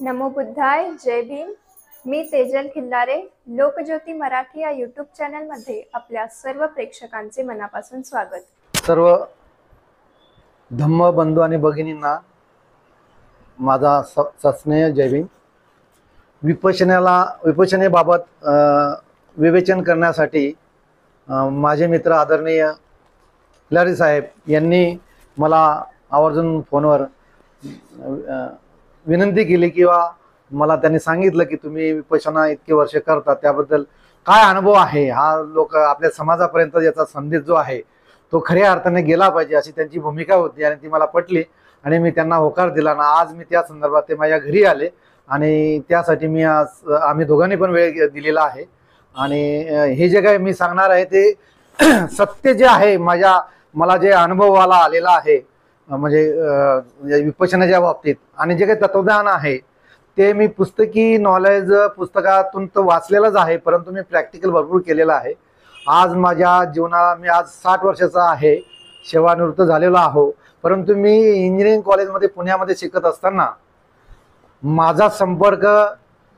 नमो बुद्धाय. जय भीम. मी तेजल खिल्लारे. लोकज्योती मराठी या यूट्यूब चॅनलमध्ये आपल्या सर्व प्रेक्षकांचे मनापासून स्वागत. सर्व धम्म बंधू आणि भगिनींना माझा सस्नेह जय भीम. विपश्यनेबाबत विवेचन करण्यासाठी माझे मित्र आदरणीय खिलारी साहेब यांनी मला आवर्जून फोनवर विनंती केली किंवा मला त्यांनी सांगितलं की तुम्ही विपश्यना इतके वर्ष करता, त्याबद्दल काय अनुभव आहे, हा लोक आपल्या समाजापर्यंत याचा संदेश जो आहे तो खऱ्या अर्थाने गेला पाहिजे अशी त्यांची भूमिका होती आणि ती मला पटली आणि मी त्यांना होकार दिला ना. आज मी त्या संदर्भात ते माझ्या घरी आले आणि त्यासाठी मी आज आम्ही दोघांनी पण वेळ दिलेला आहे. आणि हे जे काही मी सांगणार आहे ते सत्य जे आहे मला जे अनुभवाला आलेला आहे म्हणजे विपश्यनाच्या बाबतीत आणि जे काही तत्वज्ञान आहे ते मी पुस्तकी नॉलेज पुस्तकातून तर वाचलेलंच आहे, परंतु मी प्रॅक्टिकल भरपूर केलेलं आहे. आज माझ्या जीवनाला मी आज 60 वर्षाचा आहे, सेवानिवृत्त झालेलो आहो. परंतु मी इंजिनिअरिंग कॉलेजमध्ये पुण्यामध्ये शिकत असताना माझा संपर्क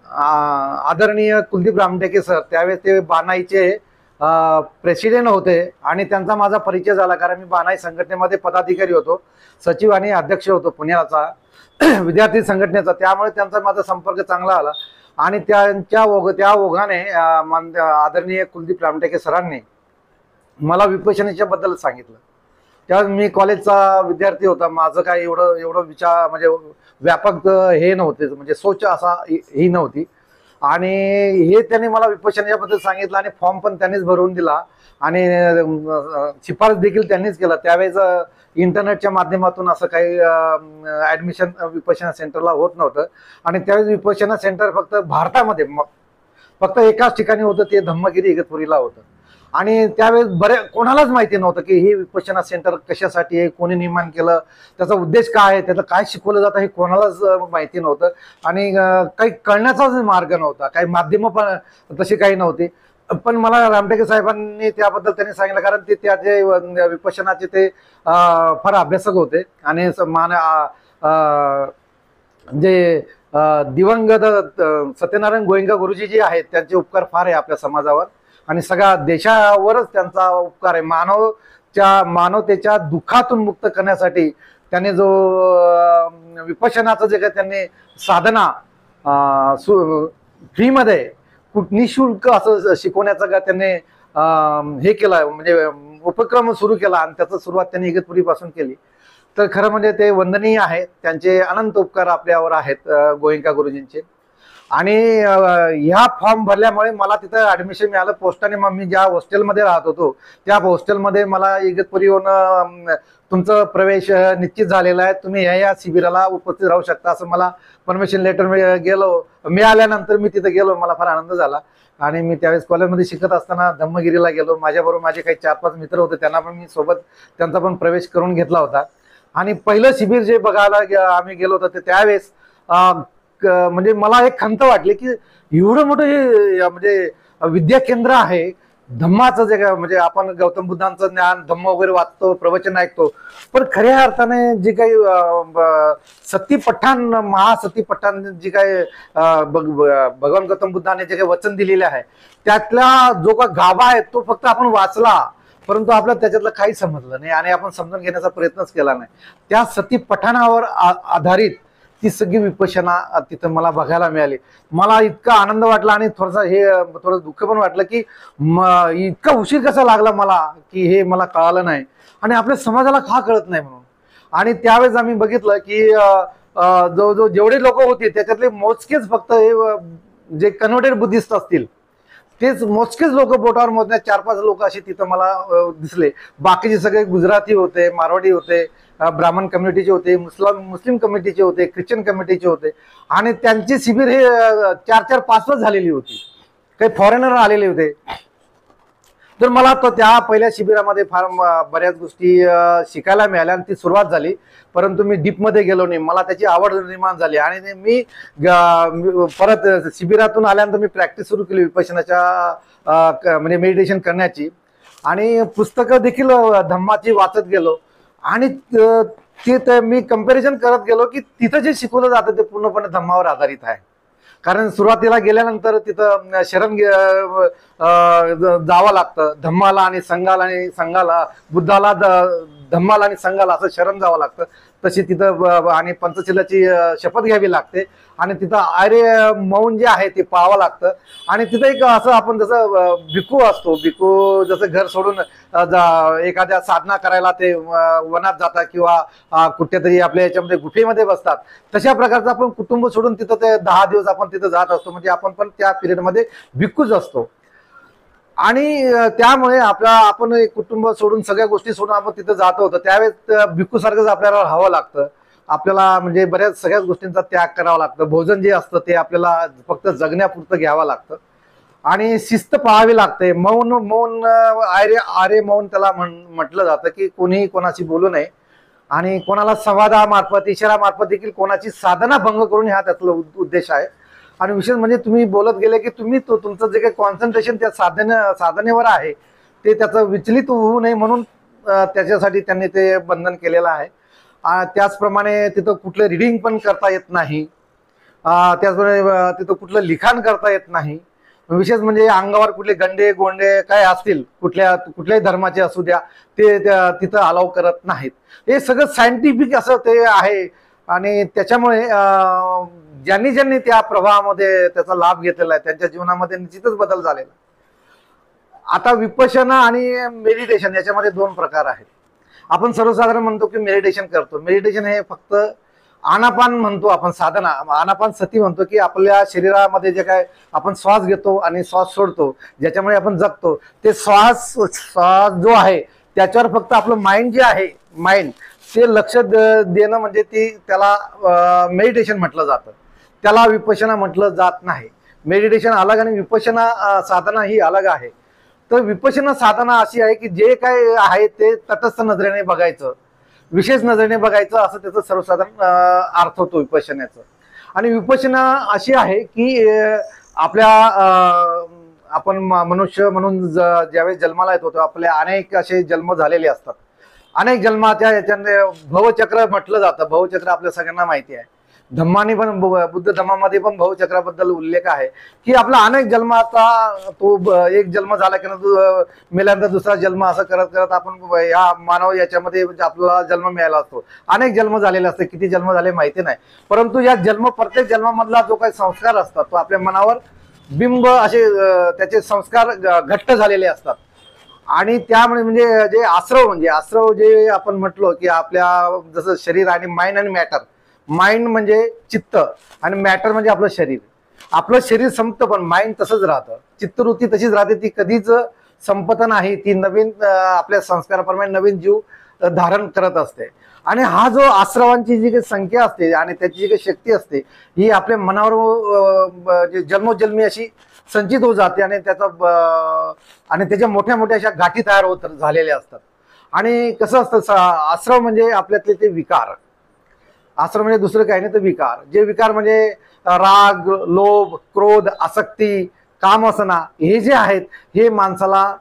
आदरणीय कुलदीप रामटेके सर, त्यावेळेस ते बानाईचे प्रेसिडेंट होते आणि त्यांचा माझा परिचय झाला, कारण मी बानाई संघटनेमध्ये पदाधिकारी होतो, सचिव आणि अध्यक्ष होतो पुण्याचा विद्यार्थी संघटनेचा. त्यामुळे त्यांचा माझा संपर्क चांगला आला आणि त्या ओघाने आदरणीय कुलदीप रामटेके सरांनी मला विपश्यनेच्या बद्दल सांगितलं. त्यावेळेस मी कॉलेजचा विद्यार्थी होता, माझं काही एवढं विचार म्हणजे व्यापक हे नव्हते, म्हणजे सोच असा ही नव्हती. आणि हे त्यांनी मला विपश्यनेच्याबद्दल सांगितलं आणि फॉर्म पण त्यांनीच भरवून दिला आणि शिफारस देखील त्यांनीच केला. त्यावेळेस इंटरनेटच्या माध्यमातून असं काही ॲडमिशन विपश्यना सेंटरला होत नव्हतं आणि त्यावेळेस विपश्यना सेंटर फक्त भारतामध्ये फक्त एकाच ठिकाणी होतं, ते धम्मगिरी इगतपुरीला होतं. आणि त्यावेळेस कोणालाच माहिती नव्हतं की हे विपश्यना सेंटर कशासाठी आहे, कोणी निर्माण केलं, त्याचा उद्देश काय आहे, त्याचं काय शिकवलं जातं हे कोणालाच माहिती नव्हतं आणि काही कळण्याचाच मार्ग नव्हता, काही माध्यमं पण तशी काही नव्हती. पण मला रामटेके साहेबांनी त्याबद्दल त्यांनी सांगितलं, कारण ते त्याचे विपश्यनाचे ते फार अभ्यासक होते आणि जे दिवंगत सत्यनारायण गोयंका गुरुजी जे आहेत त्यांचे उपकार फार आहे आपल्या समाजावर आणि सगळ्या देशावरच त्यांचा उपकार आहे. मानवतेच्या दुःखातून मुक्त करण्यासाठी त्यांनी जो विपश्यनाचं जे काही त्यांनी साधना फ्रीमध्ये निशुल्क असं शिकवण्याचा का त्यांनी हे केलं, म्हणजे उपक्रम सुरू केला आणि त्याची सुरुवात त्यांनी इगतपुरीपासून केली. तर खरं म्हणजे ते वंदनीय आहे, त्यांचे अनंत उपकार आपल्यावर आहेत गोयंका गुरुजींचे. आणि ह्या फॉर्म भरल्यामुळे मला तिथं ॲडमिशन मिळालं पोस्टाने. मग मी ज्या हॉस्टेलमध्ये राहत होतो त्या हॉस्टेलमध्ये मला इगतपुरीहून तुमचं प्रवेश निश्चित झालेला आहे, तुम्ही या शिबिराला उपस्थित राहू शकता असं मला परमिशन लेटर मिळाल्यानंतर मी तिथं गेलो. मला फार आनंद झाला आणि मी त्यावेळेस कॉलेजमध्ये शिकत असताना धम्मगिरीला गेलो. माझ्याबरोबर माझे काही 4-5 मित्र होते, त्यांना पण मी सोबत त्यांचा पण प्रवेश करून घेतला होता. आणि पहिलं शिबिर जे बघायला आम्ही गेलो होतो ते त्यावेळेस म्हणजे मला एक खंत वाटली की एवढं मोठं हे म्हणजे विद्या केंद्र आहे धम्माचं, जे काय म्हणजे आपण गौतम बुद्धांचं ज्ञान धम्म वगैरे वाचतो, प्रवचन ऐकतो, पण खऱ्या अर्थाने जे काही सतीपठ्ठाण महासतीपठ्ठाण जे काही भगवान गौतम बुद्धाने जे काही वचन दिलेले आहे त्यातला जो का गाभा आहे तो फक्त आपण वाचला, परंतु आपल्याला त्याच्यातलं काही समजलं नाही आणि आपण समजून घेण्याचा प्रयत्नच केला नाही. त्या सतीपठ्ठाणावर आधारित ती सगळी विपश्यना तिथं मला बघायला मिळाली. मला इतका आनंद वाटला आणि थोडं दुःख पण वाटलं की इतका उशीर कसा लागला मला की हे मला कळालं नाही आणि आपल्या समाजाला का कळत नाही म्हणून. आणि त्यावेळेस आम्ही बघितलं की जेवढे लोक होते त्याच्यातले मोजकेच फक्त हे जे कन्व्हर्टेड बुद्धिस्ट असतील तेच मोजकेच लोक बोटावर मोजण्यात 4-5 लोक असे तिथं मला दिसले. बाकीचे सगळे गुजराती होते, मारवाडी होते, ब्राह्मण कम्युनिटीचे होते, मुस्लिम कम्युनिटीचे होते, ख्रिश्चन कम्युनिटीचे होते आणि त्यांची शिबिर हे 4-4-5 झालेली होती. काही फॉरेनर आलेले होते. तर मला तर त्या पहिल्या शिबिरामध्ये फार बऱ्याच गोष्टी शिकायला मिळाल्या आणि ती सुरुवात झाली, परंतु मी डीपमध्ये गेलो नाही. मला त्याची आवड निर्माण झाली आणि मी परत शिबिरातून आल्यानंतर मी प्रॅक्टिस सुरू केली विपश्यनाच्या म्हणजे मेडिटेशन करण्याची आणि पुस्तकं देखील धम्माची वाचत गेलो आणि मी कंपॅरिझन करत गेलो की तिथं जे शिकवलं जातं ते पूर्णपणे धम्मावर आधारित आहे. कारण सुरुवातीला गेल्यानंतर तिथं शरण जावं लागतं, धम्माला आणि संघाला बुद्धाला धम्माला आणि संघाला असं शरण जावं लागतं. तशी तिथं आणि पंचशिलाची शपथ घ्यावी लागते आणि तिथं आर्य मौन जे आहे ते पाहावं लागतं. आणि तिथं एक असं आपण जसं भिक्खू असतो, भिक्खू जसं घर सोडून एखाद्या साधना करायला ते वनात जातात किंवा कुठेतरी आपल्या याच्यामध्ये गुफेमध्ये बसतात, तशा प्रकारचं आपण कुटुंब सोडून तिथं ते 10 दिवस आपण तिथं जात असतो. म्हणजे आपण पण त्या पिरियडमध्ये भिक्खूच असतो. आणि त्यामुळे आपण एक कुटुंब सोडून सगळ्या गोष्टी सोडून आपण तिथं जात होतो. त्यावेळेस भिक्खू सारखंच आपल्याला राहावं लागतं. आपल्याला म्हणजे सगळ्याच गोष्टींचा त्याग करावा लागतं. भोजन जे असतं ते आपल्याला फक्त जगण्यापुरतं घ्यावं लागतं आणि शिस्त पाहावी लागते. मौन आर्य मौन त्याला म्हटलं जातं की कोणीही कोणाशी बोलू नये आणि कोणाला संवादामार्फत इशारामार्फत देखील कोणाची साधना भंग करून हा त्यातला उद्देश आहे. आणि विशेष म्हणजे तुम्ही बोलत गेले की तुम्ही तुमचं जे काही कॉन्सन्ट्रेशन त्या साधनेवर आहे ते त्याचं विचलित होऊ नये म्हणून त्याच्यासाठी त्यांनी ते बंधन केलेलं आहे. त्याचप्रमाणे तिथं कुठलं रिडिंग पण करता येत नाही, त्याचप्रमाणे तिथं कुठलं लिखाण करता येत नाही. विशेष म्हणजे अंगावर कुठले गंडे गोंडे काय असतील कुठल्याही धर्माचे असू द्या ते तिथं अलाव करत नाहीत. हे सगळं सायंटिफिक असं ते आहे. आणि त्याच्यामुळे ज्यांनी त्या प्रवाहामध्ये त्याचा लाभ घेतलेला आहे त्यांच्या जीवनामध्ये निश्चितच बदल झालेला. आता विपश्यना आणि मेडिटेशन याच्यामध्ये 2 प्रकार आहेत. आपण सर्वसाधारण म्हणतो की मेडिटेशन करतो. मेडिटेशन हे फक्त आनापान म्हणतो आपण, साधना आनापान सती म्हणतो की आपल्या शरीरामध्ये जे काय आपण श्वास घेतो आणि श्वास सोडतो, ज्याच्यामुळे आपण जगतो, ते श्वास जो आहे त्याच्यावर फक्त आपलं माइंड जे आहे ते लक्ष देणं म्हणजे त्याला मेडिटेशन म्हटलं जातं. त्याला विपश्यना म्हटलं जात नाही. मेडिटेशन अलग आणि विपश्यना साधना ही अलग आहे. तर विपश्यना साधना अशी आहे की जे काय आहे ते तटस्थ नजरेने बघायचं, विशेष नजरेने बघायचं, असं त्याचं सर्वसाधारण अर्थ होतो विपश्यनाचा. आणि विपश्यना अशी आहे की आपण मनुष्य म्हणून ज्यावेळेस जन्माला येतो आपले अनेक असे जन्म झालेले असतात. अनेक जन्माच्या याच्याने भवचक्र म्हटलं जातं. भवचक्र आपल्या सगळ्यांना माहिती आहे. धम्माने पण बुद्ध धम्मामध्ये पण भवचक्राबद्दल उल्लेख आहे की आपला अनेक जन्माचा तो एक जन्म झाला की मेल्यानंतर दुसरा जन्म असं करत करत आपण या मानव याच्यामध्ये आपल्याला जन्म मिळाला असतो. अनेक जन्म झालेले असते, किती जन्म झाले माहिती नाही, परंतु या प्रत्येक जन्मामधला जो काही संस्कार असतात तो आपल्या मनावर बिंब असे त्याचे संस्कार घट्ट झालेले असतात. आणि त्यामुळे म्हणजे जे आश्रव जे आपण म्हटलो की आपल्या जसं शरीर आणि माइंड आणि मॅटर, माइंड म्हणजे चित्त आणि मॅटर म्हणजे आपलं शरीर. आपलं शरीर संपतं पण माइंड तसंच राहतं. चित्तवृत्ती तशीच राहते, ती कधीच संपत नाही. ती नवीन आपल्या संस्काराप्रमाणे नवीन जीव धारण करत असते. आणि हा जो आश्रवांची जी काही संख्या असते आणि त्याची जी काही शक्ती असते ही आपल्या मनावर जन्मोजन्मी अशी संचित होत जाते आणि त्याच्या मोठ्या मोठ्या अशा गाठी तयार होत झालेल्या असतात. आणि कसं असतं, आश्रव म्हणजे आपल्यातले ते विकार. आश्रम म्हणजे दुसरं काही नाही तर विकार. जे विकार म्हणजे राग, लोभ, क्रोध, आसक्ती, कामवासना हे जे आहेत हे माणसाला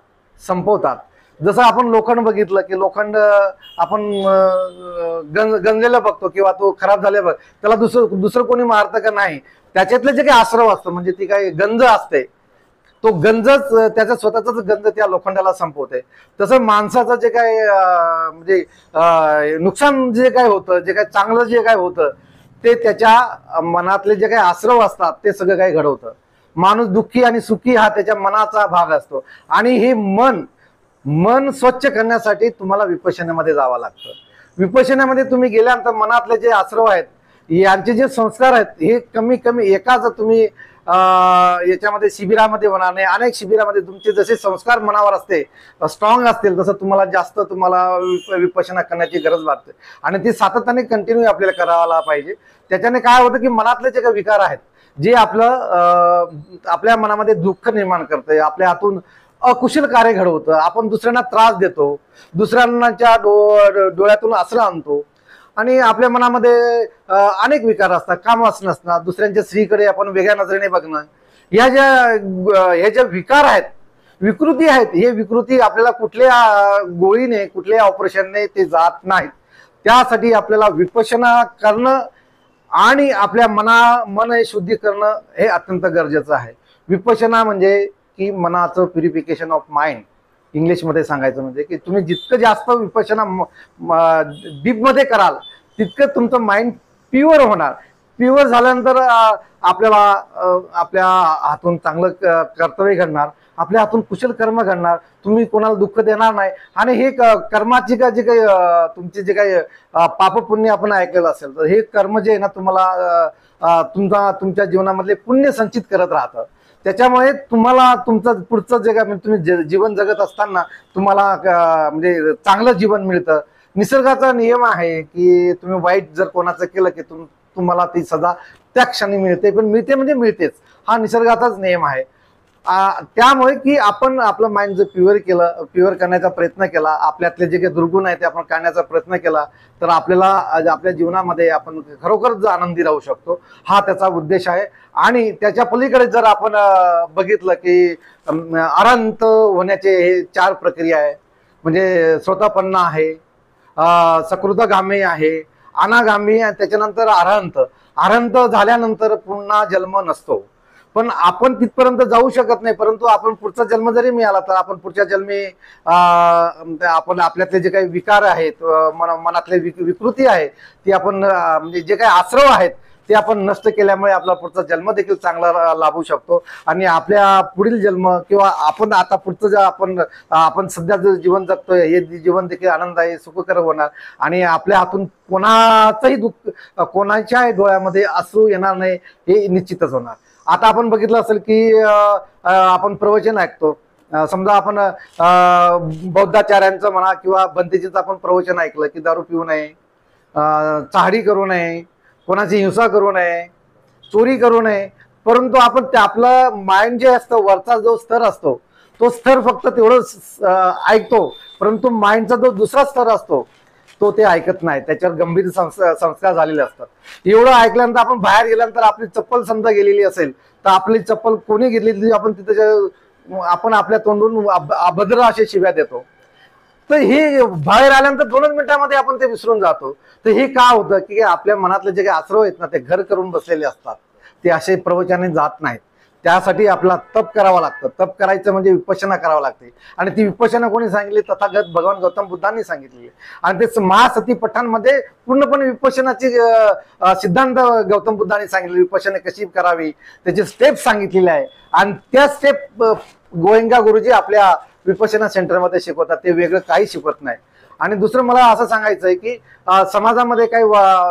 संपवतात. जसं आपण लोखंड बघितलं की लोखंड आपण गंजलेलं बघतो किंवा तो खराब झाले बघ, त्याला दुसरं कोणी मारतं का नाही, त्याच्यातले जे काही आश्रव असतं म्हणजे ती काही गंज असते, तो गंजच त्याचा स्वतःचाच गंज त्या लोखंडाला संपवते. तसं माणसाचं जे काय म्हणजे नुकसान जे काय होतं, जे काय चांगलं जे काय होतं ते त्याच्या मनातले जे काही आश्रव असतात ते सगळं काही घडवतं. माणूस दुःखी आणि सुखी हा त्याच्या मनाचा भाग असतो. आणि हे मन स्वच्छ करण्यासाठी तुम्हाला विपश्यनामध्ये जावं लागतं. विपश्यनामध्ये तुम्ही गेल्यानंतर मनातले जे आश्रव आहेत यांचे जे संस्कार आहेत हे कमी एकाच तुम्ही याच्यामध्ये शिबिरामध्ये होणार नाही. अनेक शिबिरामध्ये तुमचे जसे संस्कार मनावर असते स्ट्रॉंग असतील तसं तुम्हाला विपश्यना करण्याची गरज वाटते. आणि ती सातत्याने कंटिन्यू आपल्याला करायला पाहिजे. त्याच्याने काय होतं की मनातले जे काही विकार आहेत जे आपल्या मनामध्ये दुःख निर्माण करते, आपल्या हातून अकुशल कार्य घडवतं, आपण दुसऱ्यांना त्रास देतो, दुसऱ्यांच्या डोळ्यातून आसरा आणतो आणि आपल्या मनामध्ये अनेक विकार असतात. कामवासना असतात, दुसऱ्यांच्या स्त्रीकडे आपण वेगळ्या नजरेने बघणं, ह्या ज्या विकार आहेत विकृती आहेत, हे विकृती आपल्याला कुठल्या गोळीने कुठल्या ऑपरेशनने ते जात नाहीत. त्यासाठी आपल्याला विपश्यना करणं आणि आपल्या मन हे शुद्धी करणं हे अत्यंत गरजेचं आहे. विपश्यना म्हणजे की मनाचं प्युरिफिकेशन ऑफ माइंड, इंग्लिशमध्ये सांगायचं म्हणजे की तुम्ही जितकं जास्त विपश्यना डीपमध्ये कराल तितकं तुमचं माइंड प्युअर होणार. प्युअर झाल्यानंतर आपल्याला आपल्या हातून चांगलं कर्तव्य घडणार, आपल्या हातून कुशल कर्म घडणार, तुम्ही कोणाला दुःख देणार नाही. आणि हे कर्माची का जे काही तुमचे जे काही पाप पुण्य आपण ऐकलेलं असेल तर हे कर्म जे आहे ना तुम्हाला तुमच्या जीवनामधले पुण्य संचित करत राहतं. त्याच्यामुळे तुम्हाला तुमचं पुढचं जे काय म्हणजे तुम्ही जीवन जगत असताना तुम्हाला म्हणजे चांगलं जीवन मिळतं. निसर्गाचा नियम आहे की तुम्ही वाईट जर कोणाचं केलं की तुम्हाला ती सजा त्या क्षणी मिळते, पण मिळते म्हणजे मिळतेच, हा निसर्गाचाच नियम आहे. त्यामुळे की आपण आपलं माइंड जर प्युअर करण्याचा प्रयत्न केला, आपल्यातले जे काही दुर्गुण आहे ते आपण काढण्याचा प्रयत्न केला तर आपल्याला आपल्या जीवनामध्ये आपण खरोखरच आनंदी राहू शकतो, हा त्याचा उद्देश आहे. आणि त्याच्या पलीकडे जर आपण बघितलं की अरहंत होण्याचे हे 4 प्रक्रिया आहे. म्हणजे स्वतःपन्न आहे, सकृतगामी आहे, अनागामी आणि त्याच्यानंतर अरहंत. अरहंत झाल्यानंतर पुन्हा जन्म नसतो, पण आपण तिथपर्यंत जाऊ शकत नाही. परंतु आपण पुढचा जन्म जरी मिळाला तर आपण पुढच्या जन्मी आपण आपल्यातले जे काही विकार आहेत, मनातले विकृती आहे ती आपण म्हणजे जे काही आश्रव आहेत ते आपण नष्ट केल्यामुळे आपला पुढचा जन्म देखील चांगला लाभू शकतो. आणि आपल्या पुढील जन्म किंवा आपण आता पुढचं जे आपण सध्या जे जीवन जगतोय हे जीवन देखील आनंददायी सुखकर होणार. आणि आपल्या हातून कोणाचंही दुःख, कोणाच्याही डोळ्यामध्ये अश्रू येणार नाही हे निश्चितच होणार. आता आपण बघितलं असेल की आपण प्रवचन ऐकतो, समजा आपण बौद्धाचार्यांचं म्हणा किंवा बंदीजीचं आपण प्रवचन ऐकलं की दारू पिऊ नये, चहाडी करू नये, कोणाची हिंसा करू नये, चोरी करू नये. परंतु आपण ते आपलं माइंड जे असतं वरचा जो स्तर असतो तो स्तर फक्त तेवढं ऐकतो, परंतु माइंडचा जो दुसरा स्तर असतो तो ते ऐकत नाही, त्याच्यावर गंभीर संस्कार झालेले असतात. एवढं ऐकल्यानंतर आपण बाहेर गेल्यानंतर आपली चप्पल समजा गेलेली असेल तर आपली चप्पल कोणी घेतली आपण तिथे आपण आपल्या तोंडून अभद्र अशा शिव्या देतो. तर हे बाहेर आल्यानंतर 2 मिनिटांमध्ये आपण ते विसरून जातो. तर हे का होतं की आपल्या मनातले जे काही आश्रव आहेत ना ते घर करून बसलेले असतात, ते असे प्रवचनाने जात नाहीत. त्यासाठी आपला तप करावं लागतं. तप करायचं म्हणजे विपश्यना करावं लागते. आणि ती विपश्यना कोणी सांगितली? तथागत भगवान गौतम बुद्धांनी सांगितली. आणि ते महासती पठांमध्ये पूर्णपणे विपश्यनाची सिद्धांत गौतम बुद्धांनी सांगितले, विपश्यना कशी करावी त्याचे स्टेप सांगितलेले आहे. आणि त्या स्टेप गोयंका गुरुजी आपल्या विपश्यना सेंटरमध्ये शिकवतात, ते वेगळं काही शिकवत नाही. आणि दुसरं मला असं सांगायचं आहे की समाजामध्ये काही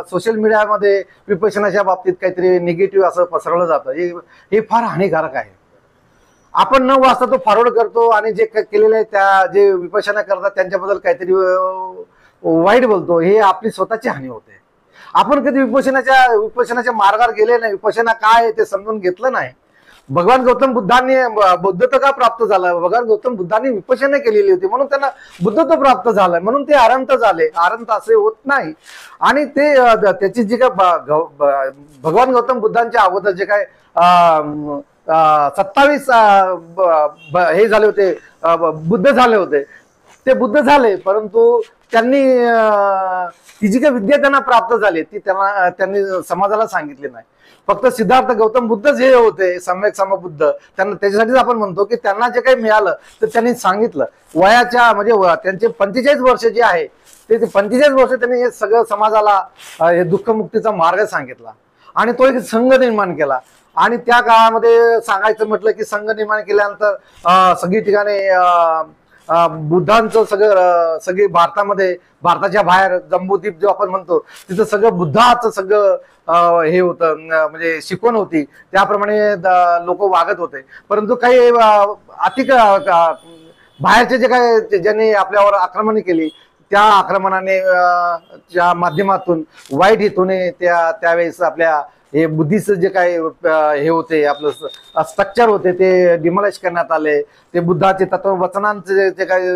सोशल मीडियामध्ये विपश्यनाच्या बाबतीत काहीतरी निगेटिव्ह असं पसरवलं जातं, हे फार हानिकारक आहे. आपण न वाचता तो फॉरवर्ड करतो आणि जे केलेले आहे त्या जे विपश्यना करतात त्यांच्याबद्दल काहीतरी वाईट बोलतो, हे आपली स्वतःची हानी होते. आपण कधी विपश्यनाच्या मार्गावर गेले नाही, विपश्यना काय आहे ते समजून घेतलं नाही. भगवान गौतम बुद्धांनी बुद्धत्व का प्राप्त झालं? भगवान गौतम बुद्धांनी विपश्यना केलेली होती म्हणून त्यांना बुद्धत्व प्राप्त झालं, म्हणून ते अरहंत झाले. अरहंत असे होत नाही. आणि ते त्याची जे काय भगवान गौतम बुद्धांच्या अगोदर जे काय 27 हे झाले होते, बुद्ध झाले होते, ते बुद्ध झाले, परंतु त्यांनी ती जी काही विद्या त्यांना प्राप्त झाली ती त्यांनी समाजाला सांगितली नाही. फक्त सिद्धार्थ गौतम बुद्ध जे होते सम्यक समबुद्ध, त्यांना त्याच्यासाठीच आपण म्हणतो की त्यांना जे काही मिळालं तर त्यांनी सांगितलं. वयाच्या म्हणजे त्यांचे 45 वर्ष जे आहे ते 45 वर्ष त्यांनी हे सगळं समाजाला हे दुःखमुक्तीचा मार्ग सांगितला. आणि तो एक संघ निर्माण केला. आणि त्या काळामध्ये सांगायचं म्हटलं की संघ निर्माण केल्यानंतर सगळी ठिकाणी बुद्धांचं सगळे भारताच्या बाहेर जम्बूद्वीप जो आपण म्हणतो तिथं सगळं बुद्धाचं सगळं हे होतं, म्हणजे शिकवण होती, त्याप्रमाणे लोक वागत होते. परंतु काही बाहेरचे जे काही ज्यांनी आपल्यावर आक्रमण केली त्या आक्रमणाने च्या माध्यमातून वाईट हेतूने त्यावेळेस आपल्या हे बुद्धीचं जे काही हे होते आपलं स्ट्रक्चर होते ते डिमॉलिश करण्यात आले. ते बुद्धाचे तत्ववचनांचे जे काही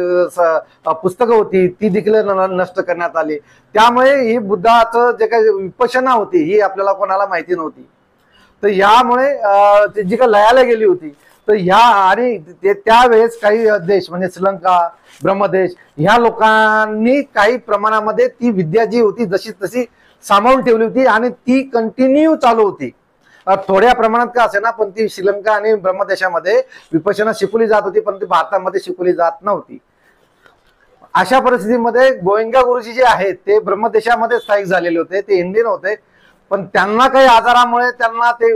पुस्तकं होती ती देखील नष्ट करण्यात आली. त्यामुळे ही बुद्धाचं जे काही विपश्यना होती ही आपल्याला कोणाला माहिती नव्हती. तर यामुळे जी काही लयाला गेली होती तर ह्या आणि त्यावेळेस काही देश म्हणजे श्रीलंका, ब्रह्मदेश ह्या लोकांनी काही प्रमाणामध्ये ती विद्या जी होती जशी तशी सांभाळून ठेवली होती आणि ती कंटिन्यू चालू होती. थोड्या प्रमाणात का असे ना, पण ती श्रीलंका आणि ब्रह्मदेशामध्ये विपश्यना शिकवली जात होती, पण ती भारतामध्ये शिकवली जात नव्हती. अशा परिस्थितीमध्ये गोएंका गुरुजी जे आहेत ते ब्रह्मदेशामध्ये स्थायिक झालेले होते, ते इंडियन होते, पण त्यांना काही आजारामुळे त्यांना ते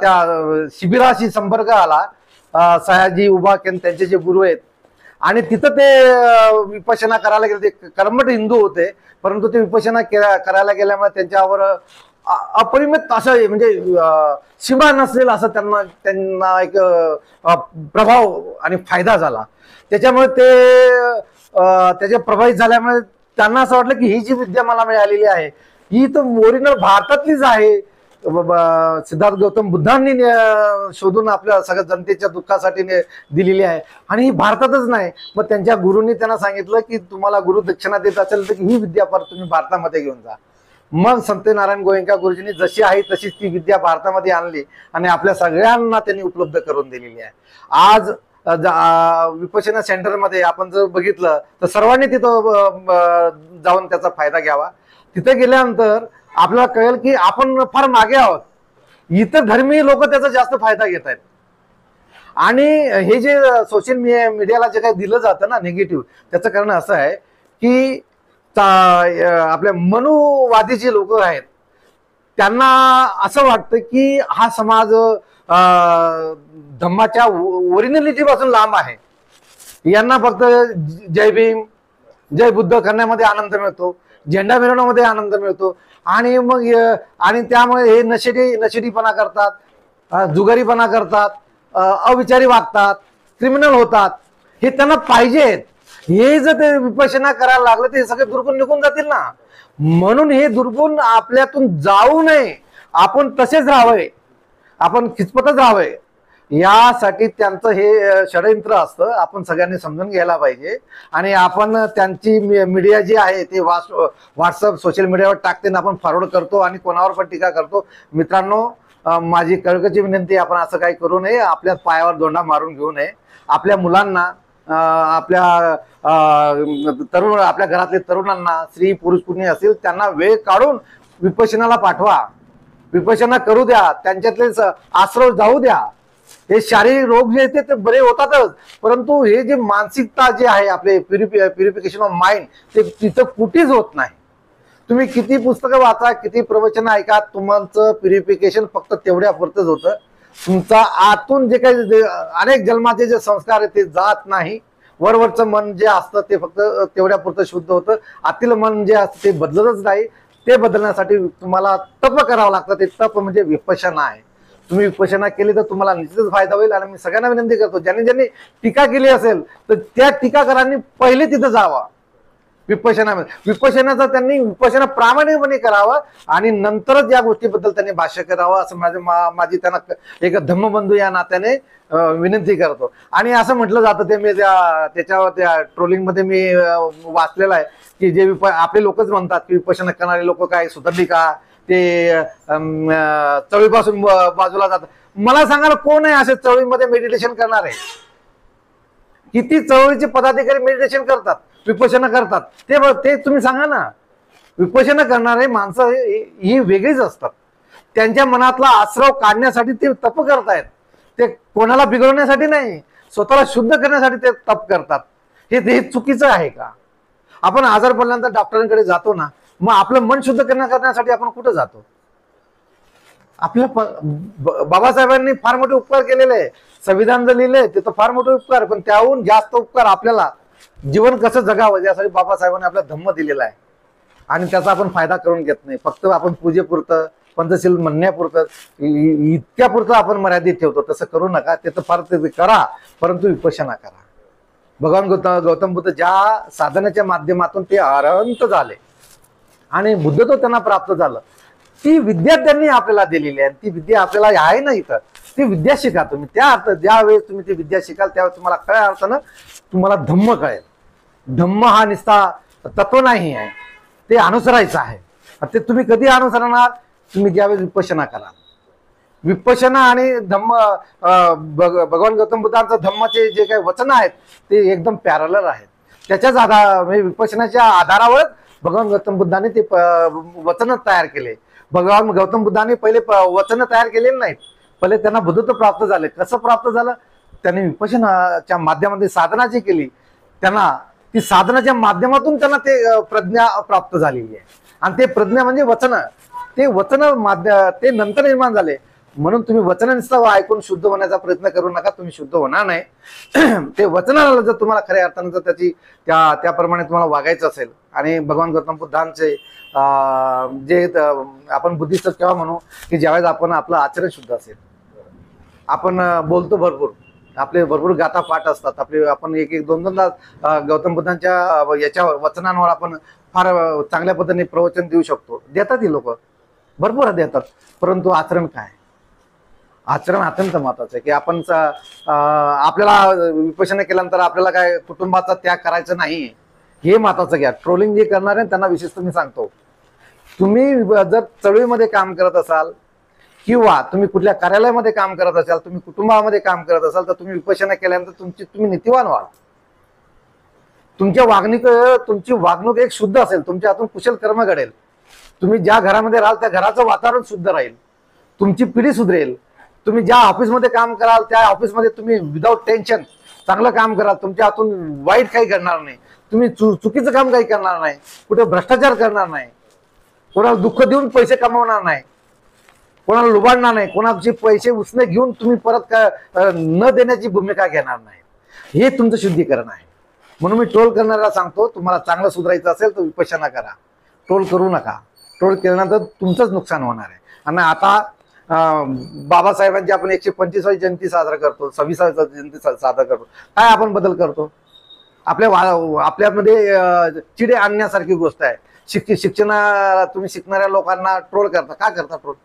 त्या शिबिराशी संपर्क आला. सयाजी उबाकेन त्यांचे जे गुरु आहेत, आणि तिथं ते विपश्यना करायला गेले. ते कर्मठ हिंदू होते, परंतु ते विपश्यना करायला गेल्यामुळे त्यांच्यावर अपरिमित असं म्हणजे सीमा नसेल असं त्यांना एक प्रभाव आणि फायदा झाला. त्याच्यामुळे ते त्याचे प्रभावित झाल्यामुळे त्यांना असं वाटलं की ही जी विद्या मला मिळालेली आहे ही तर ओरिजिनल भारतातलीच आहे. सिद्धार्थ गौतम बुद्धांनी शोधून आपल्या सगळ्या जनतेच्या दुःखासाठी दिलेली आहे आणि ही भारतातच नाही. मग त्यांच्या गुरूंनी त्यांना सांगितलं की तुम्हाला गुरु दक्षिणा देत असेल तर ही विद्या परत तुम्ही भारतामध्ये घेऊन जा. मग संत नारायण गोएंका गुरुजींनी जशी आहे तशीच ती विद्या भारतामध्ये आणली आणि आपल्या सगळ्यांना त्यांनी उपलब्ध करून दिलेली आहे. आज विपश्यना सेंटरमध्ये आपण जर बघितलं तर सर्वांनी तिथं जाऊन त्याचा फायदा घ्यावा. तिथे गेल्यानंतर आपल्याला कळेल की आपण फार मागे आहोत. इतर धर्मीय लोक त्याचा जास्त फायदा घेत आहेत. आणि हे जे सोशल मीडियाला जे काही दिलं जातं ना निगेटिव्ह, त्याचं कारण असं आहे की आपल्या मनुवादी जे लोक आहेत त्यांना असं वाटतं की हा समाज धम्माच्या ओरिजिनलिटी पासून लांब आहे. यांना फक्त जय भीम जय बुद्ध करण्यामध्ये आनंद मिळतो, झेंडा मिरवण्यामध्ये आनंद मिळतो, आणि मग आणि त्यामुळे हे नशेडीपणा करतात, जुगारीपणा करतात, अविचारी वागतात, क्रिमिनल होतात. हे त्यांना पाहिजेत. हे जर ते विपश्यना करायला लागले ते सगळे दुर्गुण निघून जातील ना. म्हणून हे दुर्गुण आपल्यातून जाऊ नये, आपण तसेच राहावे, आपण खिचपतच राहावे, यासाठी त्यांचं हे षडयंत्र असतं. आपण सगळ्यांनी समजून घ्यायला पाहिजे. आणि आपण त्यांची मीडिया जी आहे ते व्हॉट्सअप सोशल मीडियावर टाकते ना, आपण फॉरवर्ड करतो आणि कोणावर पण टीका करतो. मित्रांनो, माझी कळकळीची विनंती, आपण असं काही करू नये. आपल्या पायावर दोंडा मारून घेऊ नये. आपल्या मुलांना, आपल्या आपल्या घरातले तरुणांना, स्त्री पुरुष कुणी असेल त्यांना वेळ काढून विपश्यनाला पाठवा, विपश्यना करू द्या, त्यांच्यातले आश्रव जाऊ द्या. हे शारीरिक रोग जे आहेत ते बरे होतातच, परंतु हे जे मानसिकता जे आहे आपले प्युरिफिकेशन ऑफ माइंड ते तिथं कुठेच होत नाही. तुम्ही किती पुस्तकं वाचा, किती प्रवचन ऐका, तुमचं प्युरिफिकेशन फक्त तेवढ्या पुरतच होतं. तुमचा आतून जे काही अनेक जन्माचे जे संस्कार आहेत ते जात नाही. वरवरचं मन जे असतं ते फक्त तेवढ्या पुरतं शुद्ध होतं. आतील मन जे असतं ते बदलतच नाही. ते बदलण्यासाठी तुम्हाला तप करावं लागतं. ते तप म्हणजे विपश्यना आहे. तुम्ही विपश्यना केली तर तुम्हाला निश्चितच फायदा होईल. आणि मी सगळ्यांना विनंती करतो, ज्यांनी टीका केली असेल तर त्या टीकाकारांनी पहिले तिथं जावा विपश्यनामध्ये. विपश्यनाचा त्यांनी विपश्यना प्रामाणिकपणे करावं आणि नंतरच या गोष्टीबद्दल त्यांनी भाष्य करावं, असं माझी त्यांना एक धम्मबंधू या नात्याने विनंती करतो. आणि असं म्हटलं जातं, ते मी त्याच्यावर त्या ट्रोलिंगमध्ये मी वाचलेलं आहे की जे आपले लोकच म्हणतात की विपश्यना करणारे लोक काय सुधरली का, ते चवळीपासून बाजूला जातात. मला सांगायला कोण आहे असे चवळीमध्ये मेडिटेशन करणार आहे? किती चवळीचे पदाधिकारी मेडिटेशन करतात, विपश्यना करतात, ते तुम्ही सांगा ना. विपश्यना करणारे माणसं ही वेगळीच असतात. त्यांच्या मनातला आश्रव काढण्यासाठी ते तप करतायत. ते कोणाला बिघडवण्यासाठी नाही, स्वतःला शुद्ध करण्यासाठी ते तप करतात. हे चुकीचं आहे का? आपण आजार पडल्यानंतर डॉक्टरांकडे जातो ना, मग आपलं मन शुद्ध करण्यासाठी आपण कुठं जातो? आपल्या बाबासाहेबांनी फार मोठे उपकार केलेले आहे. संविधान जर लिहिलंय ते तर फार मोठे उपकार, पण त्याहून जास्त उपकार आपल्याला जीवन कसं जगावं यासाठी बाबासाहेबांनी आपला धम्म दिलेला आहे. आणि त्याचा आपण फायदा करून घेत नाही. फक्त आपण पूजेपुरतं, पंचशील म्हणण्यापुरतं, इतक्यापुरतं आपण मर्यादित ठेवतो. तसं करू नका. ते तर फार ते करा, परंतु विपश्यना करा. भगवान गौतम बुद्ध ज्या साधनाच्या माध्यमातून ते अरहंत झाले आणि बुद्धत्व त्यांना प्राप्त झालं, ती विद्या त्यांनी आपल्याला दिलेली आहे. ती विद्या आपल्याला आहे ना इथं. ती विद्या शिका तुम्ही. त्या अर्थ ज्यावेळेस तुम्ही ती विद्या शिकाल त्यावेळेस तुम्हाला काय अर्थानं तुम्हाला धम्म कळेल. धम्म हा निस्ता तत्व नाही आहे, ते अनुसरायचं आहे. ते तुम्ही कधी अनुसरणार? तुम्ही ज्यावेळेस विपश्यना कराल. विपश्यना आणि धम्म भगवान गौतम बुद्धांचं धम्माचे जे काही वचन आहेत ते एकदम पॅरलर आहेत. त्याच्याच म्हणजे विपश्यनाच्या आधारावर भगवान गौतम बुद्धांनी ते वचन तयार केले. भगवान गौतम बुद्धांनी पहिले वचन तयार केलेले नाहीत, पहिले त्यांना बुद्धत्व प्राप्त झाले. कसं प्राप्त झालं? त्यांनी विपश्यनाच्या माध्यमातून साधना जी केली, त्यांना ती साधनाच्या माध्यमातून त्यांना ते प्रज्ञा प्राप्त झालेली आहे. आणि ते प्रज्ञा म्हणजे वचन, ते वचन ते नंतर निर्माण झाले. म्हणून तुम्ही वचन नुसतं ऐकून शुद्ध होण्याचा प्रयत्न करू नका, तुम्ही शुद्ध होणार नाही. ते वचनाला जर तुम्हाला खऱ्या अर्थानं जर त्याप्रमाणे तुम्हाला वागायचं असेल आणि भगवान गौतम बुद्धांचे जे आपण बुद्धिस्ट केव्हा म्हणू की ज्यावेळेस आपलं आचरण शुद्ध असेल, आपण बोलतो भरपूर, आपले भरपूर गाथा पाठ असतात आपले, आपण एक एक दोन तास गौतम बुद्धांच्या याच्यावर वचनांवर आपण फार चांगल्या पद्धतीने प्रवचन देऊ शकतो. देतात ही लोक, भरपूर देतात, परंतु आचरण काय? आचरण अत्यंत महत्वाचं आहे. की आपण आपल्याला विपश्यना केल्यानंतर आपल्याला काय कुटुंबाचा त्याग करायचा नाही, हे महत्वाचं घ्या. ट्रोलिंग जे करणार आहे त्यांना विशेषतः मी सांगतो, तुम्ही जर चळवळीमध्ये काम करत असाल किंवा तुम्ही कुठल्या कार्यालयामध्ये काम करत असाल, तुम्ही कुटुंबामध्ये काम करत असाल, तर तुम्ही विपश्यना केल्यानंतर तुम्ही नीतिवान व्हाल. तुमची वागणूक एक शुद्ध असेल, तुमच्या हातून कुशल कर्म घडेल. तुम्ही ज्या घरामध्ये राहाल त्या घराचं वातावरण शुद्ध राहील, तुमची पिढी सुधरेल. तुम्ही ज्या ऑफिसमध्ये काम कराल त्या ऑफिसमध्ये तुम्ही विदाऊट टेन्शन चांगलं काम कराल, तुमच्या हातून वाईट काही घडणार नाही, तुम्ही चुकीचं काम काही करणार नाही, कुठे भ्रष्टाचार करणार नाही, कोणाला दुःख देऊन पैसे कमवणार नाही, कोणाला लुबाडणार नाही, कोणाचे पैसे उसने घेऊन तुम्ही परत न देण्याची भूमिका घेणार नाही. हे तुमचं शुद्धीकरण आहे. म्हणून मी ट्रोल करणाऱ्याला सांगतो, तुम्हाला चांगलं सुधारायचं असेल तर विपश्यना करा, ट्रोल करू नका. ट्रोल केल्यानंतर तुमचंच नुकसान होणार आहे. आणि आता बाबासाहेबांची आपण 125वी जयंती साजरा करतो, 26वी जयंती साजरा करतो. काय आपण बदल करतो? आपल्यामध्ये चिडे आणण्यासारखी गोष्ट आहे. तुम्ही शिकणाऱ्या लोकांना ट्रोल करता. का करता ट्रोल?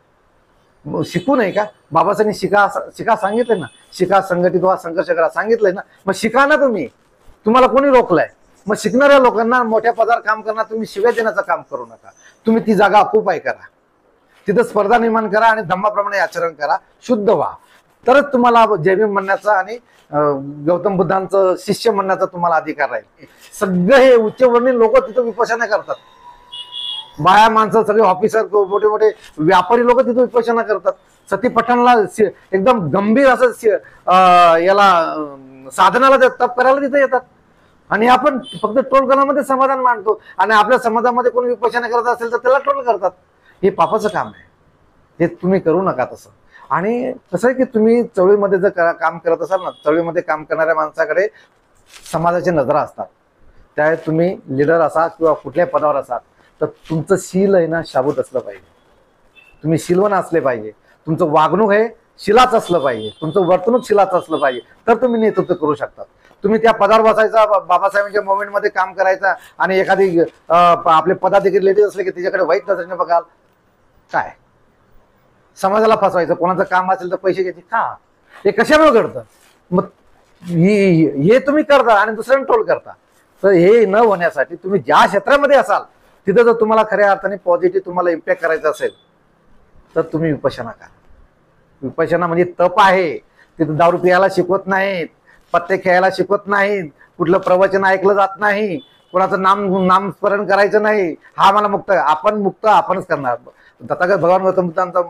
शिकू नये का? बाबासाहेबांनी शिका सांगितलंय ना, शिका, संघटित व्हा, संघर्ष करा सांगितलंय ना. मग शिका ना तुम्ही, तुम्हाला कोणी रोखलंय? मग शिकणाऱ्या लोकांना मोठ्या पदावर काम करणार तुम्ही शिव्या देण्याचं काम करू नका. तुम्ही ती जागा ऑक्युपाय करा, तिथं स्पर्धा निर्माण करा आणि धम्माप्रमाणे आचरण करा, शुद्ध व्हा. तरच तुम्हाला जय भीम म्हणण्याचा आणि गौतम बुद्धांचं शिष्य म्हणण्याचा तुम्हाला अधिकार राहील. सगळे हे उच्चवर्णीय लोक तिथं विपश्यना करतात, बाया माणसं सगळे ऑफिसर, मोठे मोठे व्यापारी लोक तिथं विपश्यना करतात. सती पठणला एकदम गंभीर असं याला साधनाला तप करायला तिथे येतात. आणि आपण फक्त ट्रोल करण्यामध्ये समाधान मानतो आणि आपल्या समाजामध्ये कोणी विपश्यना करत असेल तर त्याला ट्रोल करतात. हे पापाचं काम आहे, हे तुम्ही करू नका तसं. आणि कसं आहे की तुम्ही चळवळीमध्ये जर काम करत असाल ना, चळवळीमध्ये काम करणाऱ्या माणसाकडे समाजाची नजरा असतात. त्यावेळेस तुम्ही लीडर असा किंवा कुठल्या पदावर असाल तर तुमचं शील आहे ना शाबूत असलं पाहिजे, तुम्ही शीलवान असले पाहिजे, तुमचं वागणूक हे शिलाच असलं पाहिजे, तुमचं वर्तणूक शिलाच असलं पाहिजे, तर तुम्ही नेतृत्व करू शकता. तुम्ही त्या पदावर बसायचा, बाबासाहेबांच्या मोमेंटमध्ये काम करायचा आणि एखादी आपले पदाधिकारी लेडीज असले की तिच्याकडे वाईट नजरेने बघाल, काय समाजाला फसवायचं, कोणाचं काम असेल तर पैसे घ्यायचे का? हे कशामुळे घडतं? मग हे तुम्ही करता आणि दुसऱ्यांना ट्रोल करता. तर हे न होण्यासाठी तुम्ही ज्या क्षेत्रामध्ये असाल तिथं जर तुम्हाला खऱ्या अर्थाने पॉझिटिव्ह तुम्हाला इम्पॅक्ट करायचा असेल तर तुम्ही विपश्यना करा. विपश्यना म्हणजे तप आहे. तिथं दारू पियाला शिकवत नाहीत, पत्ते खेळायला शिकवत नाहीत, कुठलं प्रवचन ऐकलं जात नाही, कोणाचं नामस्मरण करायचं नाही. हा मला मुक्त, आपण मुक्त आपणच करणार. तथागत भगवान गौतम बुद्धांचा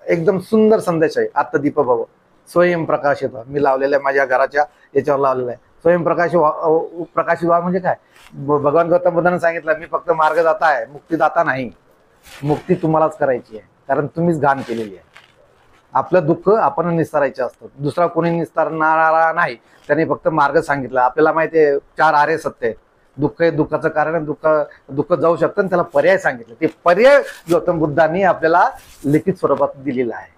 एकदम सुंदर संदेश आहे, आत्मदीप भव स्वयंप्रकाशित. मी लावलेला आहे, माझ्या घराच्या याच्यावर लावलेला आहे, प्रकाशित व्हा. म्हणजे काय? भगवान गौतम बुद्धांनी सांगितलं, मी फक्त मार्गदाता आहे, मुक्तीदाता नाही. मुक्ती तुम्हालाच करायची आहे, कारण तुम्हीच घाण केलेली आहे. आपलं दुःख आपण निस्तारायचं असतं, दुसरा कोणी निस्तारणारा नाही. त्यांनी फक्त मार्ग सांगितला. आपल्याला माहिती आहे 4 आर्य सत्य आहे. दुःख हे दुःखाचं कारण आहे, दुःख जाऊ शकतं आणि त्याला पर्याय सांगितलं. ते पर्याय गौतम बुद्धांनी आपल्याला लिखित स्वरूपात दिलेला आहे.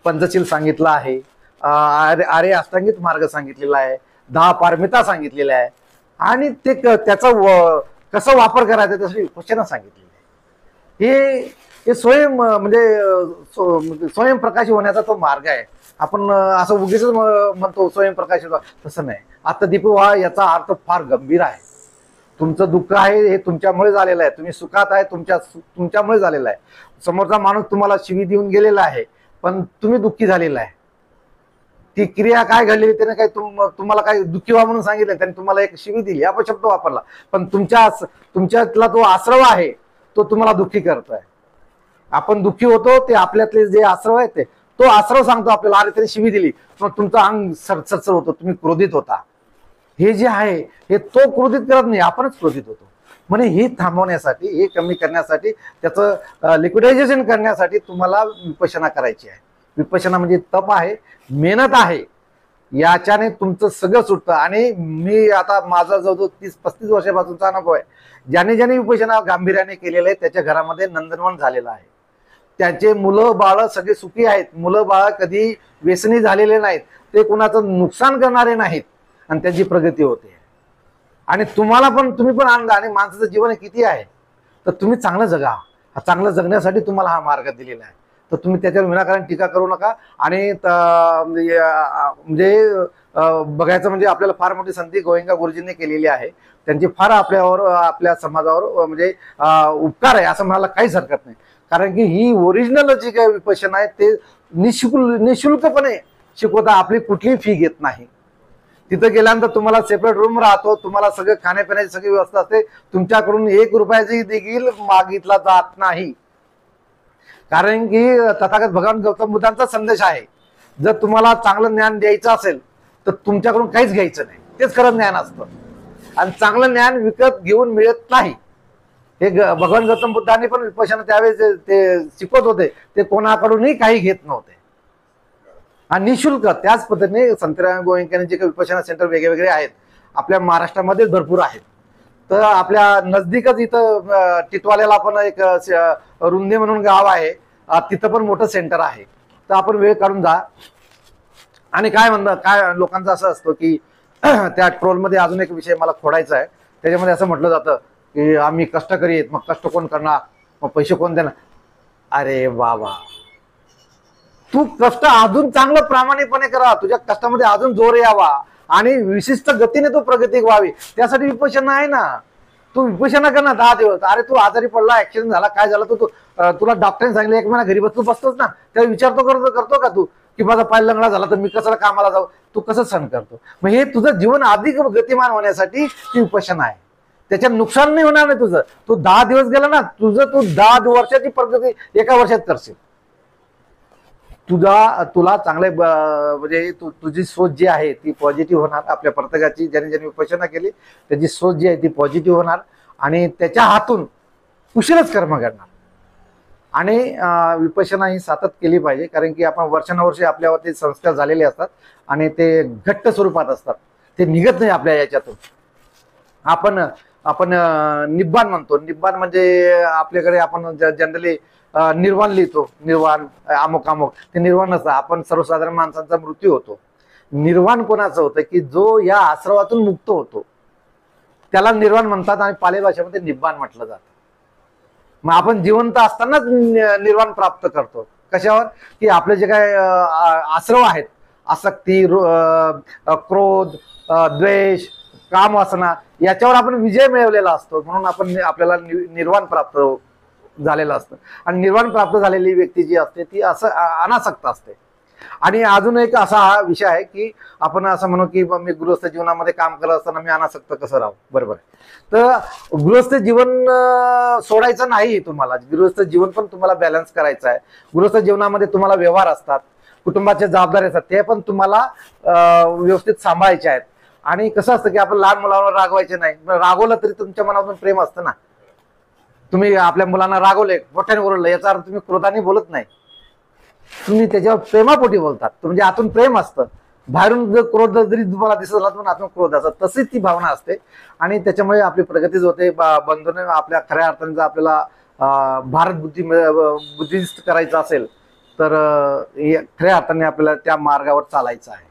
पंचशील सांगितलं आहे, आर्य अष्टांगिक मार्ग सांगितलेला आहे, 10 पारमिता सांगितलेल्या आहे आणि ते त्याचा कसं वापर करायचा त्याची विपश्यना सांगितलेली आहे. हे स्वयंप्रकाशी होण्याचा तो मार्ग आहे. आपण असं उगीच म्हणतो स्वयंप्रकाशित व्हा, तसं नाही. आत्मदीप व्हा याचा अर्थ फार गंभीर आहे. तुमचं दुःख आहे हे तुमच्यामुळे झालेलं आहे, तुम्ही सुखात आहे तुमच्यामुळे झालेलं आहे. समोरचा माणूस तुम्हाला शिवी देऊन गेलेला आहे, पण तुम्ही दुःखी झालेला आहे. ती क्रिया काय घडली त्याने काय तुम्हाला काय दुःखी व्हा म्हणून सांगितलं, त्याने तुम्हाला एक शिवी दिली, अपशब्द वापरला, पण तुमच्यातला तो आश्रव आहे तो तुम्हाला दुःखी करतोय. आपण दुःखी होतो ते आपल्यातले जे आश्रव आहे तो आश्रव सांगतो आपल्याला, अरे त्याने शिवी दिली, मग तुमचं अंग सरसर होतो, तुम्ही क्रोधित होता. हे जे आहे हे तो क्रोधित करत नाही, आपणच क्रोधित होतो. म्हणजे हे थांबवण्यासाठी, हे कमी करण्यासाठी, त्याचं लिक्विडायझेशन करण्यासाठी तुम्हाला विपश्यना करायची आहे. विपश्यना म्हणजे तप आहे, मेहनत आहे. याच्याने तुमचं सगळं सुटतं. आणि मी आता माझा जवळजवळ 30-35 वर्षापासूनचा अनुभव आहे. ज्याने विपश्यना गांभीर्याने केलेलं आहे त्याच्या घरामध्ये नंदनवन झालेलं आहे. त्याचे मुलं बाळ सगळे सुखी आहेत. मुलं बाळ कधी व्यसनी झालेले नाहीत, ते कुणाचं नुकसान करणारे नाहीत, आणि त्यांची प्रगती होते. आणि तुम्ही पण आनंद. आणि माणसाचं जीवन किती आहे, तर तुम्ही चांगलं जगा. चांगलं जगण्यासाठी तुम्हाला हा मार्ग दिलेला आहे. तर तुम्ही त्याच्यावर विनाकारण टीका करू नका. आणि म्हणजे बघायचं म्हणजे आपल्याला फार मोठी संधी गोयंका गुरुजींनी केलेली आहे. त्यांची फार आपल्यावर, आपल्या समाजावर म्हणजे उपकार आहे असं म्हणायला काहीच हरकत नाही. कारण की ही ओरिजिनल जी काही विपश्यना आहे ते निशुल्कपणे शिकवता. आपली कुठलीही फी घेत नाही. तिथं गेल्यानंतर तुम्हाला सेपरेट रूम राहतो, तुम्हाला सगळं खाण्यापिण्याची सगळी व्यवस्था असते. तुमच्याकडून 1 रुपयाची देखील मागितला जात नाही. कारण की तथागत भगवान गौतम बुद्धांचा संदेश आहे, जर तुम्हाला चांगलं ज्ञान द्यायचं असेल तर तुमच्याकडून काहीच घ्यायचं नाही, तेच खरं ज्ञान असतं. आणि चांगलं ज्ञान विकत घेऊन मिळत नाही. हे भगवान गौतम बुद्धांनी पण विपश्यना त्यावेळेस ते शिकवत होते, ते कोणाकडूनही काही घेत नव्हते आणि निशुल्क. त्याच पद्धतीने संतराम गोयंकांचे जे काही विपश्यना सेंटर वेगवेगळे आहेत आपल्या महाराष्ट्रामध्ये भरपूर आहेत. तर आपल्या नजदीकच इथं टिटवाल्याला पण एक रुंदे म्हणून गाव आहे, तिथं पण मोठं सेंटर आहे. तर आपण वेळ काढून जा. आणि काय लोकांचं असं असतं की त्या ट्रोलमध्ये अजून एक विषय मला खोडायचा आहे. त्याच्यामध्ये असं म्हटलं जातं की आम्ही कष्टकरी आहेत, मग कष्ट कोण करणार, मग पैसे कोण देणार. अरे बाबा, तू कष्ट अजून चांगलं प्रामाणिकपणे करा, तुझ्या कष्टामध्ये अजून जोर यावा आणि विशिष्ट गतीने तो प्रगती व्हावी, त्यासाठी विपश्यना आहे ना. तू विपश्यना कर ना 10 दिवस. अरे तू आजारी पडला, ऍक्सिडेंट झाला, काय झालं, तुला डॉक्टरने सांगितलं 1 महिना घरी बसतोच ना, त्याला करतो का तू की माझा पाय लंगडा झाला तर मी कसं कामाला जाऊ, तू कसं सहन करतो. मग हे तुझं जीवन अधिक गतिमान होण्यासाठी ती विपश्यना आहे. त्याच्यात नुकसान नाही होणार नाही तुझं. तू 10 दिवस गेला ना, तू 10 वर्षाची प्रगती 1 वर्षात करशील. तुला चांगले म्हणजे तुझी सोच जी आहे ती पॉझिटिव्ह होणार. आपल्या प्रत्येकाची ज्याने विपश्यना केली त्याची सोच जी आहे ती पॉझिटिव्ह होणार आणि त्याच्या हातून कुशलच कर्म करणार. आणि विपश्यना ही सतत केली पाहिजे, कारण की आपण वर्षानुवर्षे आपल्यावरती संस्कार झालेले असतात आणि ते घट्ट स्वरूपात असतात, ते निघत नाही आपल्या याच्यातून. आपण निब्बाण म्हणतो. निब्बाण म्हणजे आपल्याकडे आपण जनरली निर्वाण लिहितो, निर्वाण अमुक अमुक, ते निर्वाण नसतं. आपण सर्वसाधारण माणसांचा मृत्यू होतो. निर्वाण कोणाचं होतं की जो या आश्रवातून मुक्त होतो त्याला निर्वाण म्हणतात आणि पाली भाषेमध्ये निब्बाण म्हटलं जातं. मग आपण जिवंत असतानाच निर्वाण प्राप्त करतो. कशावर की आपले जे काय आश्रव आहेत, आसक्ती, क्रोध, द्वेष, कामवासना, याच्यावर आपण विजय मिळवलेला असतो, म्हणून आपल्याला निर्वाण प्राप्त झालेलं असतं. आणि निर्वाण प्राप्त झालेली व्यक्ती जी असते ती असं अनासक्त असते. आणि अजून एक असा हा विषय आहे की आपण असं म्हणू की मी गृहस्थ जीवनामध्ये काम करत असताना मी अनासक्त कसं राहू. बरोबर आहे. तर गृहस्थ जीवन सोडायचं नाही तुम्हाला. गृहस्थ जीवन पण तुम्हाला बॅलन्स करायचं आहे. गृहस्थ जीवनामध्ये तुम्हाला व्यवहार असतात, कुटुंबाच्या जबाबदारी असतात, ते पण तुम्हाला व्यवस्थित सांभाळायचे आहेत. आणि कसं असतं की आपण लहान मुलांवर रागवायचे नाही. रागवलं तरी तुमच्या मनातून प्रेम असतं ना. तुम्ही आपल्या मुलांना रागवले, मोठ्याने ओरडलं, याचा अर्थ तुम्ही क्रोधाने बोलत नाही, तुम्ही त्याच्यावर प्रेमापोटी बोलतात. म्हणजे आतून प्रेम असतं. बाहेरून जर क्रोध जरी तुम्हाला दिसत असला तर आतून क्रोध असतात. तशीच ती भावना असते आणि त्याच्यामुळे आपली प्रगतीच होते. बंधूने आपल्या खऱ्या अर्थाने जर आपल्याला भारत बुद्धिस्ट करायचं असेल तर खऱ्या अर्थाने आपल्याला त्या मार्गावर चालायचं आहे.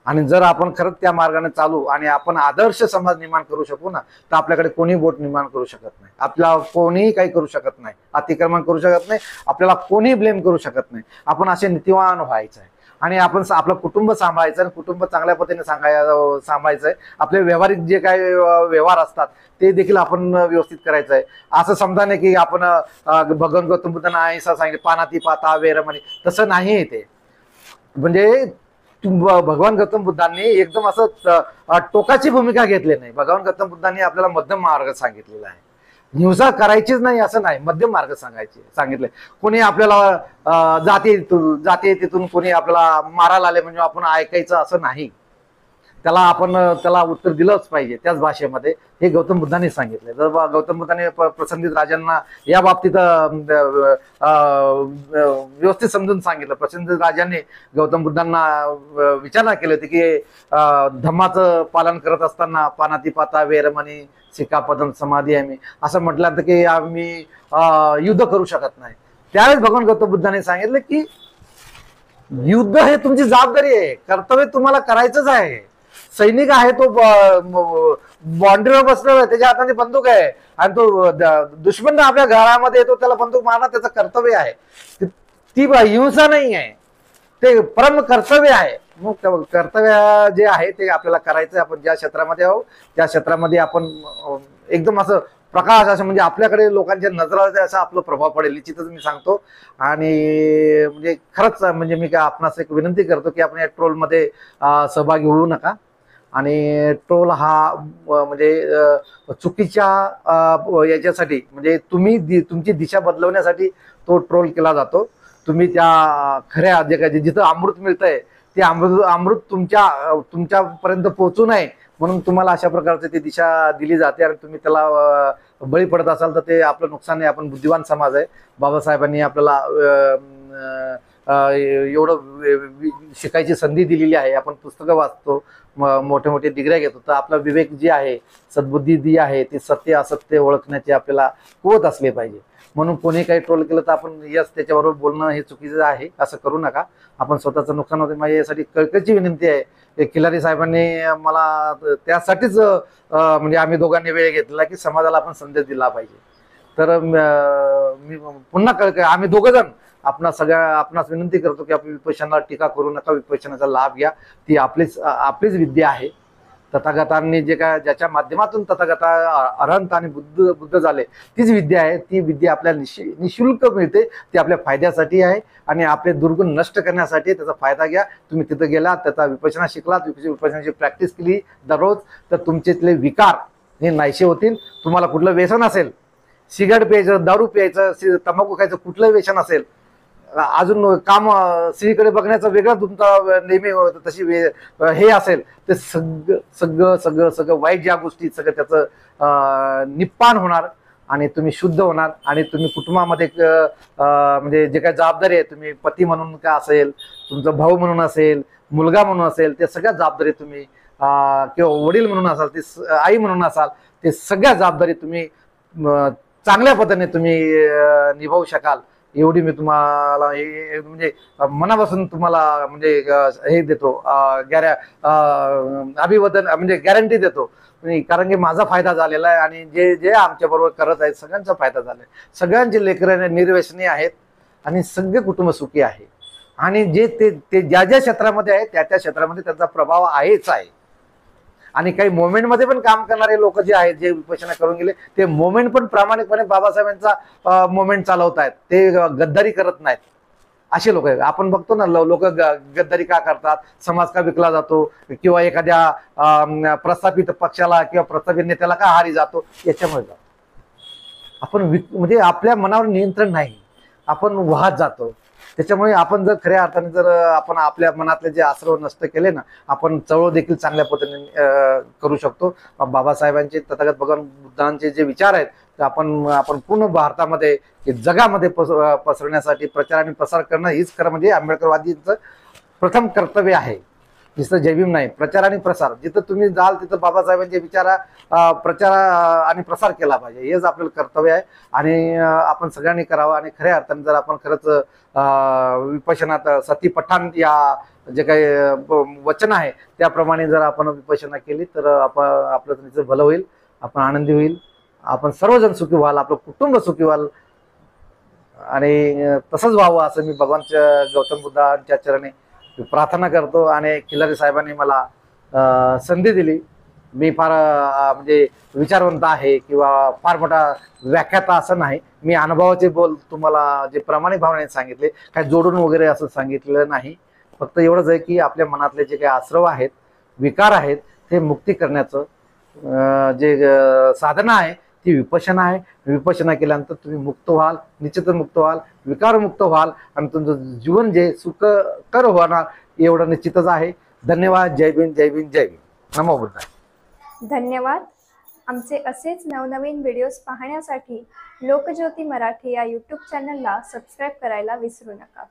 आणि जर आपण खरंच त्या मार्गाने चालू आणि आपण आदर्श समाज निर्माण करू शकू ना, तर आपल्याकडे कोणी बोट निर्माण करू शकत नाही, आपल्याला कोणीही काही करू शकत नाही, अतिक्रमण करू शकत नाही, आपल्याला कोणी ब्लेम करू शकत नाही. आपण असे नीतिवान व्हायचं आहे. आणि आपण आपलं कुटुंब सांभाळायचं आणि कुटुंब चांगल्या पद्धतीने सांभाळायचं आहे. आपले व्यावहारिक जे काही व्यवहार असतात ते देखील आपण व्यवस्थित करायचं आहे. असं समजा नाही की आपण भगवान गौतम बुद्धांना अहिंसा सांगितले, पानाती पाता वेरमणी, तसं नाही आहे ते. म्हणजे भगवान गौतम बुद्धांनी एकदम असं टोकाची भूमिका घेतली नाही. भगवान गौतम बुद्धांनी आपल्याला मध्यम मार्ग सांगितलेला आहे. हिंसा करायचीच नाही असं नाही, मध्यम मार्ग सांगितले. कोणी आपल्याला जाती तिथून कोणी आपल्याला मारायला आले म्हणजे आपण ऐकायचं असं नाही. त्याला उत्तर दिलंच पाहिजे त्याच भाषेमध्ये, हे गौतम बुद्धांनी सांगितले. जर गौतम बुद्धांनी प्रसन्नित राजांना या बाबतीत व्यवस्थित समजून सांगितलं. प्रसन्नित राजांनी गौतम बुद्धांना विचारणा केली होती की धम्माचं पालन करत असताना पानाती पाता वेरमणी सिक्खापदम समाधी आम्ही असं म्हटलं तर की आम्ही युद्ध करू शकत नाही. त्यावेळेस भगवान गौतम बुद्धांनी सांगितलं की युद्ध हे तुमची जबाबदारी आहे, कर्तव्य तुम्हाला करायचंच आहे. सैनिक आहे तो बाँड्रीवर बसलेला आहे, त्याच्या हाताने बंदूक आहे आणि तो दुश्मन आपल्या घरामध्ये येतो, त्याला बंदूक मारणं त्याचं कर्तव्य आहे. ती हिंसा नाही आहे, ते परम कर्तव्य आहे. मग कर्तव्य जे आहे ते आपल्याला करायचं. आपण ज्या क्षेत्रामध्ये आहोत त्या क्षेत्रामध्ये आपण एकदम असं प्रकाश असं म्हणजे आपल्याकडे लोकांच्या नजरा असा आपला प्रभाव पडेल निश्चितच मी सांगतो. आणि म्हणजे खरंच म्हणजे मी काय आपणास एक विनंती करतो की आपण या ट्रोलमध्ये सहभागी होऊ नका. आणि ट्रोल हा म्हणजे चुकीच्या याच्यासाठी म्हणजे तुमची दिशा बदलवण्यासाठी तो ट्रोल केला जातो. तुम्ही त्या खऱ्या जे काय जिथं अमृत मिळतंय ते अमृत तुमच्यापर्यंत पोहोचू नये म्हणून तुम्हाला अशा प्रकारची ती दिशा दिली जाते आणि तुम्ही त्याला बळी पडत असाल तर ते आपलं नुकसान आहे. आपण बुद्धिवान समाज आहे. बाबासाहेबांनी आपल्याला एवढं शिकायची संधी दिलेली आहे. आपण पुस्तकं वाचतो, मोठे मोठे डिग्र्या घेतो, तर आपला विवेक जी आहे, सद्बुद्धी जी आहे, ती सत्य असत्य ओळखण्याची आपल्याला कुवत असली पाहिजे. म्हणून कोणी काही ट्रोल केलं तर आपण यस त्याच्याबरोबर बोलणं हे चुकीचं आहे, असं करू नका. आपण स्वतःचं नुकसान होते. माझी यासाठी कळकळीची विनंती आहे. खिलारी साहेबांनी मला त्यासाठीच म्हणजे आम्ही दोघांनी वेळ घेतला की समाजाला आपण संदेश दिला पाहिजे. तर मी पुन्हा आम्ही दोघं जण आपणास विनंती करतो की आपण विपश्यनाला टीका करू नका, विपश्यनाचा लाभ घ्या. ती आपलीच विद्या आहे. तथागतांनी जे काय ज्याच्या माध्यमातून तथागता अरहंत आणि बुद्ध झाले तीच विद्या आहे. ती विद्या आपल्याला निशुल्क मिळते. ती आपल्या फायद्यासाठी आहे आणि आपले दुर्गुण नष्ट करण्यासाठी त्याचा फायदा घ्या. तुम्ही तिथं गेलात, त्याचा विपश्यना शिकलात, विपश्यनाची प्रॅक्टिस केली दररोज, तर तुमच्यातले विकार हे नाहीसे होतील. तुम्हाला कुठलं व्यसन असेल, सिगारेट प्यायचं, दारू प्यायचं, तंबाखू खायचं, कुठलं व्यसन असेल, अजून काम स्त्रीकडे बघण्याचं वेगळं तुमचा नेहमी तशी हे असेल, ते सगळं वाईट ज्या गोष्टी सगळं त्याचं निप्पान होणार आणि तुम्ही शुद्ध होणार. आणि तुम्ही कुटुंबामध्ये म्हणजे जे काही जबाबदारी आहे, तुम्ही पती म्हणून का असेल, तुमचा भाऊ म्हणून असेल, मुलगा म्हणून असेल, ते सगळ्या जबाबदारी तुम्ही किंवा वडील म्हणून असाल, ते आई म्हणून असाल, ते सगळ्या जबाबदारी तुम्ही चांगल्या पद्धतीने तुम्ही निभावू शकाल एवढी मी तुम्हाला म्हणजे मनापासून तुम्हाला म्हणजे हे देतो, अभिवादन म्हणजे गॅरंटी देतो. कारण की माझा फायदा झालेला आहे आणि जे जे आमच्या बरोबर करत आहेत सगळ्यांचा फायदा झालाय. सगळ्यांचे लेकरं निर्व्यसनी आहेत आणि सगळे कुटुंब सुखी आहे. आणि जे ते ज्या ज्या क्षेत्रामध्ये आहे त्या त्या क्षेत्रामध्ये त्यांचा प्रभाव आहेच आहे. आणि काही मोमेंटमध्ये पण काम करणारे लोक जे आहेत, जे विपश्यना करून गेले, ते मोमेंट पण प्रामाणिकपणे बाबासाहेबांचा मोमेंट चालवत आहेत. ते गद्दारी करत नाहीत. असे लोक आहेत. आपण बघतो ना, लोक गद्दारी का करतात, समाज का विकला जातो किंवा एखाद्या प्रस्थापित पक्षाला किंवा प्रस्थापित नेत्याला का हारी जातो, याच्यामुळे जातो. आपण म्हणजे आपल्या मनावर नियंत्रण नाही, आपण वाहत जातो. त्याच्यामुळे आपण जर खऱ्या अर्थाने जर आपण आपल्या मनातले जे आश्रव नष्ट केले ना, आपण चळवळ देखील चांगल्या पद्धतीने करू शकतो. बाबासाहेबांचे तथागत भगवान बुद्धांचे जे विचार आहेत ते आपण पूर्ण भारतामध्ये जगामध्ये पसरवण्यासाठी प्रचार आणि प्रसार करणं हीच खरं म्हणजे आंबेडकरवादींचं प्रथम कर्तव्य आहे. नुसतं जय भीम नाही, प्रचार आणि प्रसार. जिथं तुम्ही जाल तिथं बाबासाहेबांचे विचार प्रचार आणि प्रसार केला पाहिजे, हेच आपल्याला कर्तव्य आहे. आणि आपण सगळ्यांनी करावं. आणि खऱ्या अर्थाने जर आपण खरंच विपश्यनात सती पठाण या जे काही वचन आहे त्याप्रमाणे जर आपण विपश्यना केली तर आपलं त्याचं भलं होईल, आपण आनंदी होईल, आपण सर्वजण सुखी व्हाल, आपलं कुटुंब सुखी व्हाल. आणि तसंच व्हावं असं मी भगवान गौतम बुद्धांच्या चरणी प्रार्थना करतो आणि खिल्लारे साहेबांनी मला संधी दिली. मी फार म्हणजे विचारवंत आहे किंवा फार मोठा व्याख्याता असं नाही. मी अनुभवाचे बोल तुम्हाला जे प्रामाणिक भावनेने सांगितले, काय जोडून वगैरे असं सांगितलेलं नाही. फक्त एवढंच आहे की आपल्या मनातले जे काही आश्रव आहेत, विकार आहेत, ते मुक्ती करण्याचं जे साधना आहे ती विपश्यना आहे. विपश्यना केल्यानंतर तुम्ही मुक्त व्हाल, निश्चितच मुक्त व्हाल, विकारमुक्त व्हाल आणि तुमचं जीवन जे सुखकर होणार एवढं निश्चितच आहे. धन्यवाद. जय भीम, जय भीम, जय भीम. नमो बुद्धाय. धन्यवाद. आमचे असेच नवनवीन व्हिडिओज पाहण्यासाठी लोकज्योती मराठी या यूट्यूब चॅनलला सबस्क्राईब करायला विसरू नका.